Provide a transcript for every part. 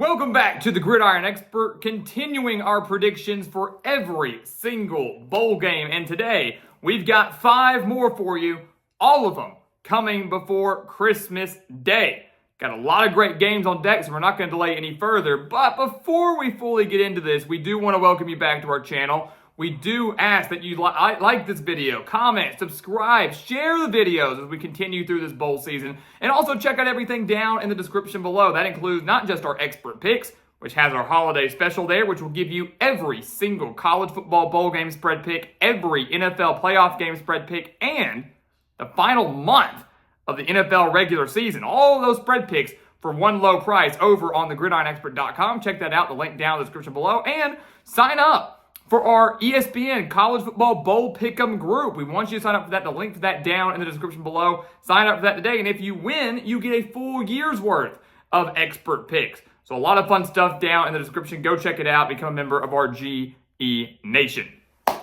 Welcome back to the Gridiron Expert, continuing our predictions for every single bowl game. And today, we've got 5 more for you, all of them coming before Christmas Day. Got a lot of great games on deck, so we're not going to delay any further. But before we fully get into this, we do want to welcome you back to our channel. We do ask that you like this video, comment, subscribe, share the videos as we continue through this bowl season, and also check out everything down in the description below. That includes not just our expert picks, which has our holiday special there, which will give you every single college football bowl game spread pick, every NFL playoff game spread pick, and the final month of the NFL regular season. All of those spread picks for one low price over on thegridironexpert.com. Check that out, the link down in the description below, and sign up for our ESPN College Football Bowl Pick'em group. We want you to sign up for that. The link to that down in the description below. Sign up for that today, and if you win, you get a full year's worth of expert picks. So a lot of fun stuff down in the description. Go check it out. Become a member of our GE Nation. All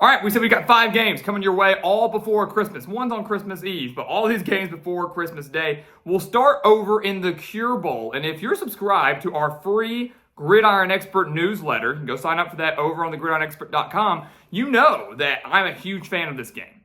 right, we said we got 5 games coming your way all before Christmas. One's on Christmas Eve, but all these games before Christmas Day. We'll start over in the Cure Bowl, and if you're subscribed to our free Gridiron Expert newsletter, you can go sign up for that over on thegridironexpert.com. You know that I'm a huge fan of this game.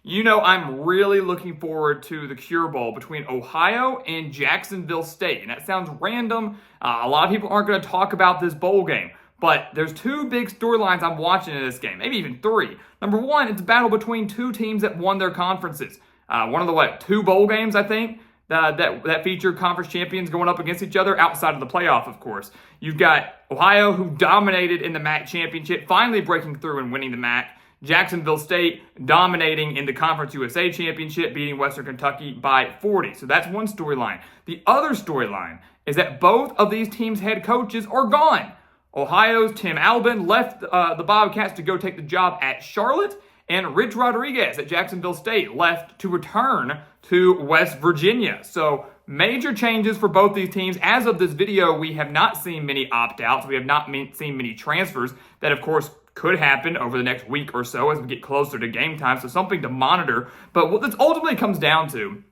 You know I'm really looking forward to the Cure Bowl between Ohio and Jacksonville State. And that sounds random. A lot of people aren't going to talk about this bowl game. But there's 2 big storylines I'm watching in this game, maybe even 3. Number 1, it's a battle between 2 teams that won their conferences. One of the, 2 bowl games, I think, that feature conference champions going up against each other outside of the playoff, of course. You've got Ohio, who dominated in the MAC championship, finally breaking through and winning the MAC. Jacksonville State dominating in the Conference USA championship, beating Western Kentucky by 40. So that's one storyline. The other storyline is that both of these teams' head coaches are gone. Ohio's Tim Albin left the Bobcats to go take the job at Charlotte, and Rich Rodriguez at Jacksonville State left to return to West Virginia. So major changes for both these teams. As of this video, we have not seen many opt-outs. We have not seen many transfers. That, of course, could happen over the next week or so as we get closer to game time. So something to monitor. But what this ultimately comes down to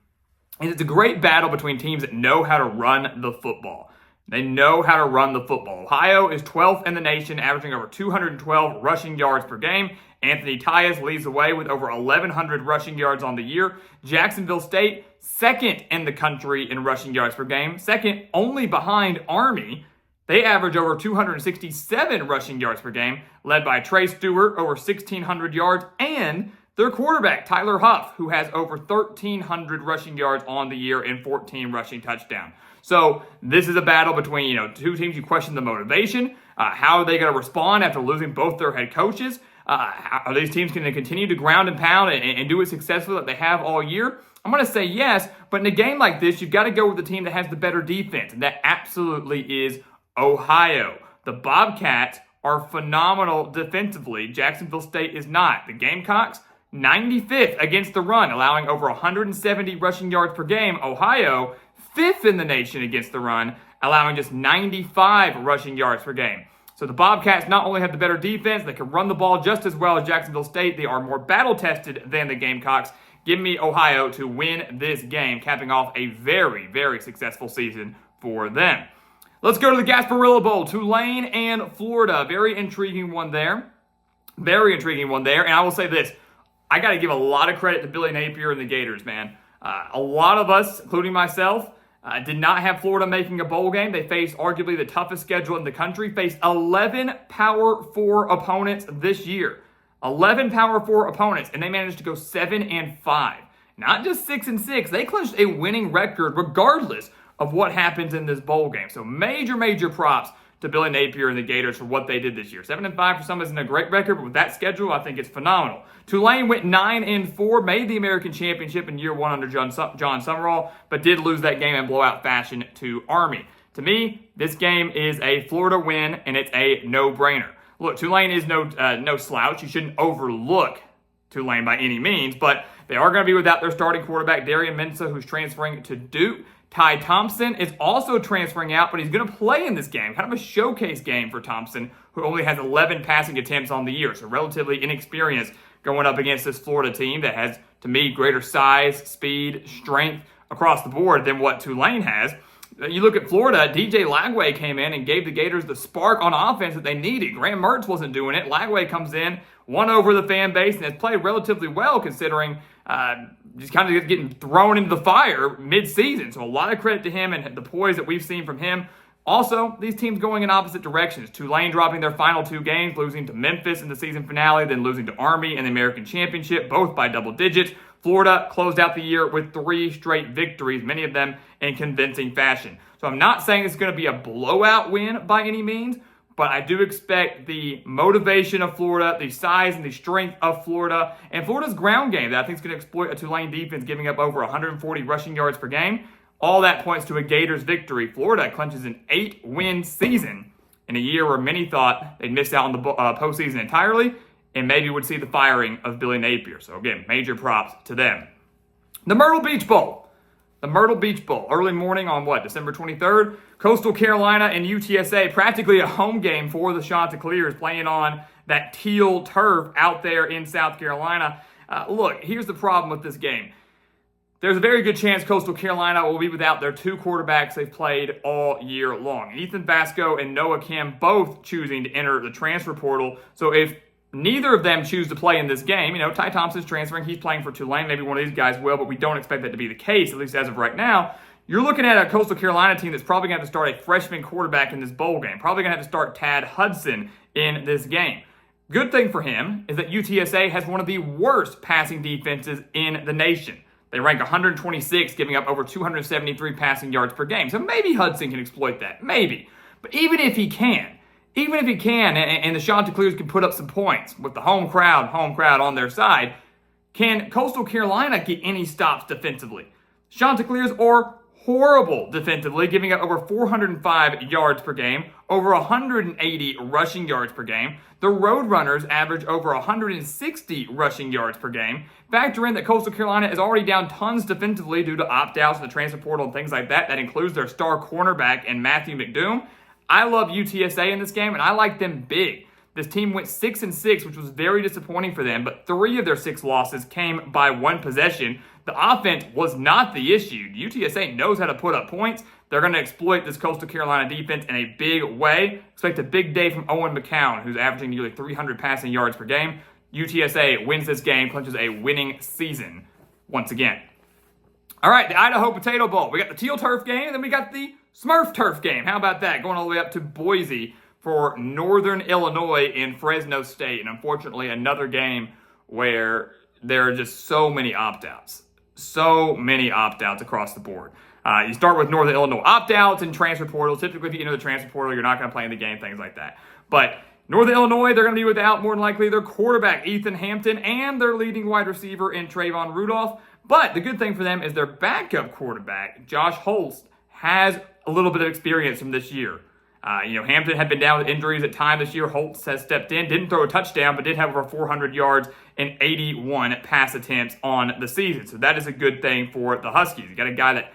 is it's a great battle between teams that know how to run the football. They know how to run the football. Ohio is 12th in the nation, averaging over 212 rushing yards per game. Anthony Tyus leads the way with over 1,100 rushing yards on the year. Jacksonville State, 2nd in the country in rushing yards per game, 2nd only behind Army. They average over 267 rushing yards per game, led by Trey Stewart, over 1,600 yards, and their quarterback, Tyler Huff, who has over 1,300 rushing yards on the year and 14 rushing touchdowns. So this is a battle between 2 teams. You question the motivation. How are they going to respond after losing both their head coaches? Are these teams going to continue to ground and pound and do it successfully like they have all year? I'm going to say yes, but in a game like this, you've got to go with the team that has the better defense, and that absolutely is Ohio. The Bobcats are phenomenal defensively. Jacksonville State is not. The Gamecocks, 95th against the run, allowing over 170 rushing yards per game. Ohio, 5th in the nation against the run, allowing just 95 rushing yards per game. So the Bobcats not only have the better defense, they can run the ball just as well as Jacksonville State. They are more battle-tested than the Gamecocks. Give me Ohio to win this game, capping off a very, very successful season for them. Let's go to the Gasparilla Bowl, Tulane and Florida. Very intriguing one there. Very intriguing one there. And I will say this, I got to give a lot of credit to Billy Napier and the Gators, man. A lot of us, including myself, did not have Florida making a bowl game. They faced arguably the toughest schedule in the country, faced 11 Power 4 opponents this year. 11 Power 4 opponents, and they managed to go 7-5. Not just 6-6, they clinched a winning record regardless of what happens in this bowl game. So major, major props to Billy Napier and the Gators for what they did this year. 7-5 for some isn't a great record, but with that schedule, I think it's phenomenal. Tulane went 9-4, made the American Championship in year 1 under John Summerall, but did lose that game in blowout fashion to Army. To me, this game is a Florida win, and it's a no-brainer. Look, Tulane is no slouch. You shouldn't overlook Tulane by any means, but they are going to be without their starting quarterback, Darian Mensah, who's transferring to Duke. Ty Thompson is also transferring out, but he's going to play in this game. Kind of a showcase game for Thompson, who only has 11 passing attempts on the year, so relatively inexperienced going up against this Florida team that has, to me, greater size, speed, strength across the board than what Tulane has. You look at Florida, DJ Lagway came in and gave the Gators the spark on offense that they needed. Graham Mertz wasn't doing it. Lagway comes in, won over the fan base, and has played relatively well considering just kind of getting thrown into the fire mid-season. So a lot of credit to him and the poise that we've seen from him. Also, these teams going in opposite directions. Tulane dropping their final 2 games, losing to Memphis in the season finale, then losing to Army in the American Championship, both by double digits. Florida closed out the year with 3 straight victories, many of them in convincing fashion. So I'm not saying it's going to be a blowout win by any means, but I do expect the motivation of Florida, the size and the strength of Florida, and Florida's ground game that I think is going to exploit a Tulane defense giving up over 140 rushing yards per game. All that points to a Gators victory. Florida clinches an 8-win season in a year where many thought they'd miss out on the postseason entirely and maybe would see the firing of Billy Napier. So again, major props to them. The Myrtle Beach Bowl. The Myrtle Beach Bowl. Early morning on December 23rd. Coastal Carolina and UTSA, practically a home game for the Chanticleers, playing on that teal turf out there in South Carolina. Look, here's the problem with this game. There's a very good chance Coastal Carolina will be without their 2 quarterbacks they've played all year long. Ethan Vasco and Noah Kim both choosing to enter the transfer portal. So if neither of them choose to play in this game, Ty Thompson's transferring, he's playing for Tulane, maybe one of these guys will, but we don't expect that to be the case, at least as of right now. You're looking at a Coastal Carolina team that's probably going to have to start a freshman quarterback in this bowl game. Probably going to have to start Tad Hudson in this game. Good thing for him is that UTSA has one of the worst passing defenses in the nation. They rank 126, giving up over 273 passing yards per game. So maybe Hudson can exploit that. Maybe. But even if he can, and the Chanticleers can put up some points with the home crowd on their side, can Coastal Carolina get any stops defensively? Chanticleers are horrible defensively, giving up over 405 yards per game, over 180 rushing yards per game. The Roadrunners average over 160 rushing yards per game. Factor in that Coastal Carolina is already down tons defensively due to opt-outs in the transfer portal and things like that. That includes their star cornerback in Matthew McDoom. I love UTSA in this game, and I like them big. This team went 6-6, which was very disappointing for them, but 3 of their 6 losses came by 1 possession. The offense was not the issue. UTSA knows how to put up points. They're going to exploit this Coastal Carolina defense in a big way. Expect a big day from Owen McCown, who's averaging nearly 300 passing yards per game. UTSA wins this game, clinches a winning season once again. All right, the Idaho Potato Bowl. We got the teal turf game, and then we got the Smurf turf game. How about that? Going all the way up to Boise for Northern Illinois in Fresno State. And unfortunately, another game where there are just so many opt-outs. So many opt-outs across the board. You start with Northern Illinois opt-outs and transfer portals. Typically, if you enter the transfer portal, you're not going to play in the game, things like that. But Northern Illinois, they're going to be without, more than likely, their quarterback, Ethan Hampton, and their leading wide receiver in Trayvon Rudolph. But the good thing for them is their backup quarterback, Josh Holst, has a little bit of experience from this year. Hampton had been down with injuries at times this year. Holtz has stepped in, didn't throw a touchdown, but did have over 400 yards and 81 pass attempts on the season. So that is a good thing for the Huskies. You got a guy that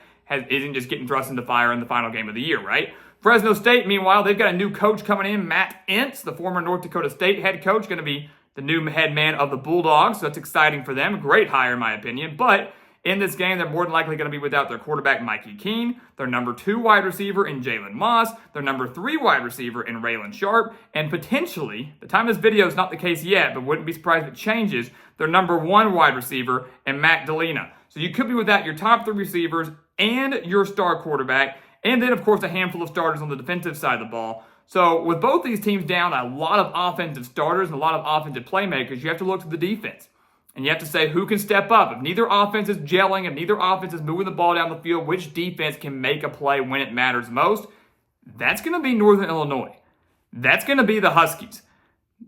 isn't just getting thrust into fire in the final game of the year, right? Fresno State, meanwhile, they've got a new coach coming in, Matt Entz, the former North Dakota State head coach, going to be the new head man of the Bulldogs. So that's exciting for them. A great hire, in my opinion. But in this game, they're more than likely going to be without their quarterback, Mikey Keene, their number 2 wide receiver in Jalen Moss, their number 3 wide receiver in Raylan Sharp, and potentially, the time of this video is not the case yet, but wouldn't be surprised if it changes, their number 1 wide receiver in Matt Delina. So you could be without your top 3 receivers and your star quarterback, and then, of course, a handful of starters on the defensive side of the ball. So with both these teams down a lot of offensive starters and a lot of offensive playmakers, you have to look to the defense. And you have to say who can step up. If neither offense is gelling, if neither offense is moving the ball down the field, which defense can make a play when it matters most? That's going to be Northern Illinois. That's going to be the Huskies.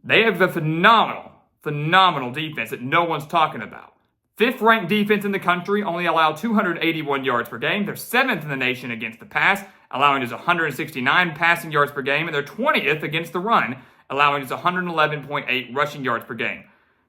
They have a phenomenal defense that no one's talking about. 5th-ranked defense in the country, only allow 281 yards per game. They're 7th in the nation against the pass, allowing just 169 passing yards per game. And they're 20th against the run, allowing just 111.8 rushing yards per game.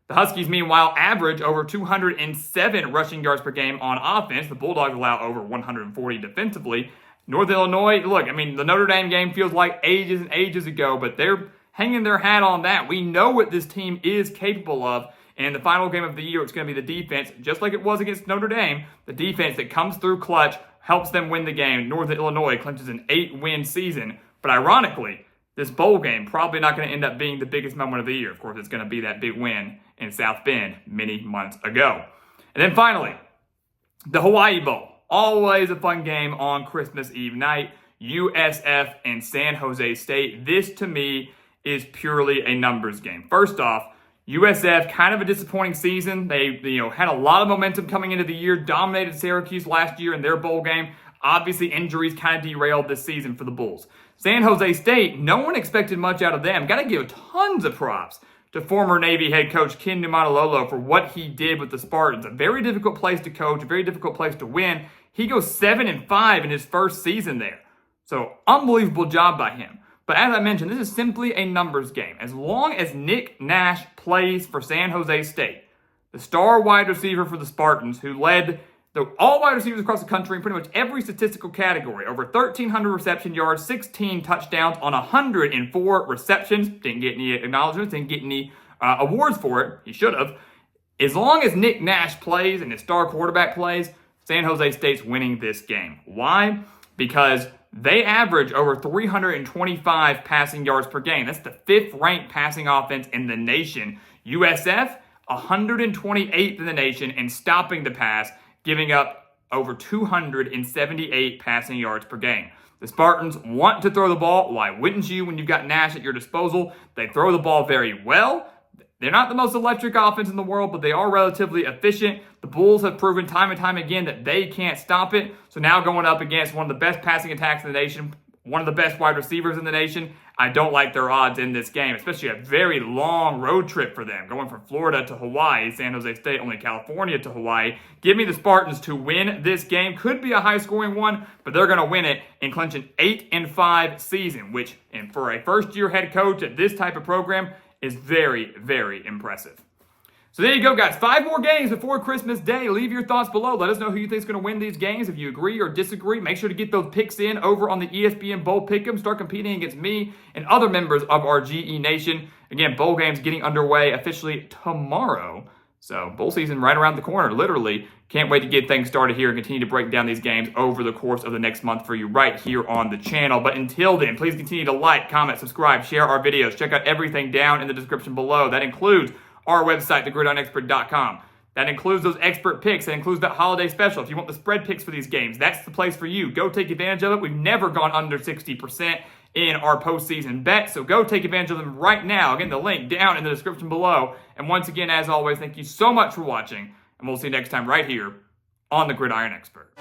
The Huskies, meanwhile, average over 207 rushing yards per game on offense. The Bulldogs allow over 140 defensively. Northern Illinois, look, the Notre Dame game feels like ages and ages ago, but they're hanging their hat on that. We know what this team is capable of. And in the final game of the year, it's going to be the defense, just like it was against Notre Dame, the defense that comes through clutch helps them win the game. Northern Illinois clinches an 8-win season. But ironically, this bowl game probably not going to end up being the biggest moment of the year. Of course, it's going to be that big win in South Bend many months ago. And then finally, the Hawaii Bowl. Always a fun game on Christmas Eve night. USF and San Jose State. This, to me, is purely a numbers game. First off, USF, kind of a disappointing season. They had a lot of momentum coming into the year, dominated Syracuse last year in their bowl game. Obviously, injuries kind of derailed this season for the Bulls. San Jose State, no one expected much out of them. Got to give tons of props to former Navy head coach Ken Niumatalolo for what he did with the Spartans. A very difficult place to coach, a very difficult place to win. He goes 7-5 in his first season there. So, unbelievable job by him. But as I mentioned, this is simply a numbers game. As long as Nick Nash plays for San Jose State, the star wide receiver for the Spartans, who led all wide receivers across the country in pretty much every statistical category, over 1,300 reception yards, 16 touchdowns on 104 receptions. Didn't get any acknowledgments, didn't get any awards for it. He should have. As long as Nick Nash plays and his star quarterback plays, San Jose State's winning this game. Why? Because they average over 325 passing yards per game. That's the 5th-ranked passing offense in the nation. USF, 128th in the nation in stopping the pass, giving up over 278 passing yards per game. The Spartans want to throw the ball. Why wouldn't you when you've got Nash at your disposal? They throw the ball very well. They're not the most electric offense in the world, but they are relatively efficient. The Bulls have proven time and time again that they can't stop it. So now going up against one of the best passing attacks in the nation, one of the best wide receivers in the nation, I don't like their odds in this game, especially a very long road trip for them, going from Florida to Hawaii, San Jose State, only California to Hawaii. Give me the Spartans to win this game. Could be a high-scoring one, but they're going to win it and clinch an 8-5 season, which, and for a first-year head coach at this type of program, is very, very impressive. So there you go, guys. 5 more games before Christmas Day. Leave your thoughts below. Let us know who you think is going to win these games. If you agree or disagree, make sure to get those picks in over on the ESPN Bowl Pick'em. Start competing against me and other members of our GE Nation. Again, bowl games getting underway officially tomorrow. So bowl season right around the corner, literally. Can't wait to get things started here and continue to break down these games over the course of the next month for you right here on the channel. But until then, please continue to like, comment, subscribe, share our videos. Check out everything down in the description below. That includes our website, thegridironexpert.com. That includes those expert picks. That includes that holiday special. If you want the spread picks for these games, that's the place for you. Go take advantage of it. We've never gone under 60% in our postseason bet, so go take advantage of them right now. Again, the link down in the description below. And once again, as always, thank you so much for watching, and we'll see you next time right here on The Gridiron Expert.